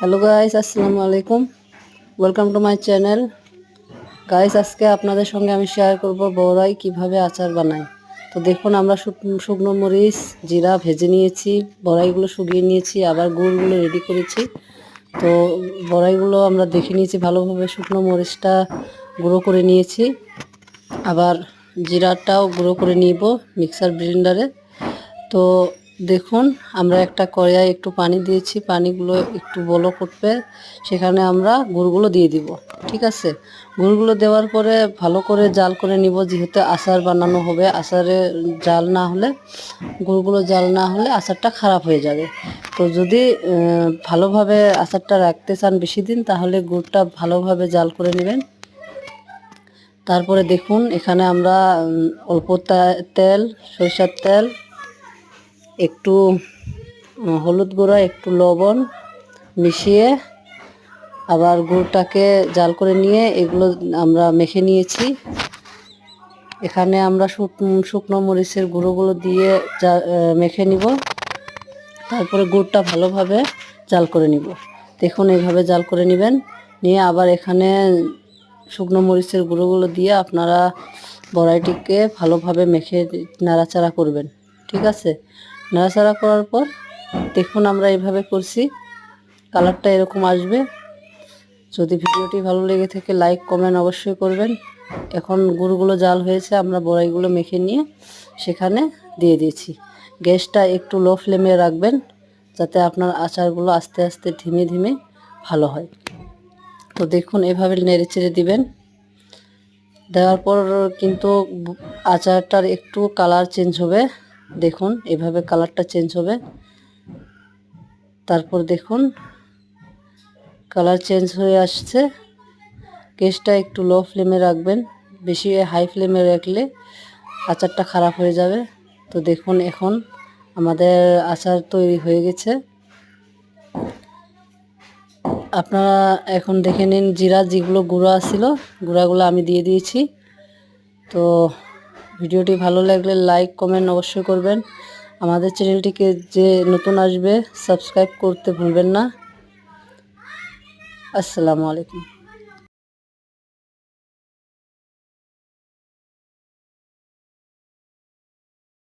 Hello guys, আসসালামু আলাইকুম। Welcome to my channel. Guys, আজকে আপনাদের সঙ্গে আমি শেয়ার করব বড়াই কিভাবে আচার বানাই। তো দেখুন, আমরা শুকনো মরিচ জিরা ভেজে নিয়েছি, বড়াইগুলো শুকিয়ে নিয়েছি, আবার গুড়গুলো রেডি করেছি। তো বড়াইগুলো আমরা দেখে নিয়েছি ভালোভাবে, শুকনো মরিচটা গুঁড়ো করে নিয়েছি, আবার জিরাটাও গুঁড়ো করে নিব মিক্সার ব্লেন্ডারে। তো দেখুন, আমরা একটা কড়াইয়ে একটু পানি দিয়েছি, পানিগুলো একটু বলক উঠবে, সেখানে আমরা গুড়গুলো দিয়ে দিব। ঠিক আছে, গুড়গুলো দেওয়ার পরে ভালো করে জাল করে নিব, যেহেতু আচার বানানো হবে। আচারে জাল না হলে, গুড়গুলো জাল না হলে আচারটা খারাপ হয়ে যাবে। তো যদি ভালোভাবে আচারটা রাখতে চান বেশি দিন, তাহলে গুড়টা ভালোভাবে জাল করে নেবেন। তারপরে দেখুন, এখানে আমরা অল্প তেল, সরিষার তেল, একটু হলুদ গুঁড়া, একটু লবণ মিশিয়ে আবার গুড়টাকে জাল করে নিয়ে এগুলো আমরা মেখে নিয়েছি। এখানে আমরা শুকনো মরিচের গুঁড়োগুলো দিয়ে মেখে নিব। তারপরে গুড়টা ভালোভাবে জাল করে নিব। দেখুন, এইভাবে জাল করে নেবেন। নিয়ে আবার এখানে শুকনো মরিচের গুঁড়োগুলো দিয়ে আপনারা বড়াইটিকে ভালোভাবে মেখে নাড়াচাড়া করবেন। ঠিক আছে, নাড়াচাড়া করার পর দেখুন, আমরা এইভাবে করছি, কালারটা এরকম আসবে। যদি ভিডিওটি ভালো লেগে থাকে, লাইক কমেন্ট অবশ্যই করবেন। এখন গুড়গুলো জাল হয়েছে, আমরা বড়াইগুলো মেখে নিয়ে সেখানে দিয়ে দিয়েছি। গ্যাসটা একটু লো ফ্লেমে রাখবেন, যাতে আপনার আচারগুলো আস্তে আস্তে ধীমে ধীমে ভালো হয়। তো দেখুন, এভাবে নেড়ে চেড়ে দিবেন। দেওয়ার পর কিন্তু আচারটার একটু কালার চেঞ্জ হবে। দেখুন, এভাবে কালারটা চেঞ্জ হবে। তারপর দেখুন, কালার চেঞ্জ হয়ে আসছে। গ্যাসটা একটু লো ফ্লেমে রাখবেন, বেশি হাই ফ্লেমে রাখলে আচারটা খারাপ হয়ে যাবে। তো দেখুন, এখন আমাদের আচার তৈরি হয়ে গেছে। আপনারা এখন দেখে নিন, জিরা যেগুলো গুঁড়া ছিল, গুঁড়াগুলো আমি দিয়ে দিয়েছি। তো ভিডিওটি ভালো লাগলে লাইক কমেন্ট অবশ্যই করবেন। আমাদের চ্যানেলটিকে যে নতুন আসবে, সাবস্ক্রাইব করতে ভুলবেন না। আসসালামু আলাইকুম।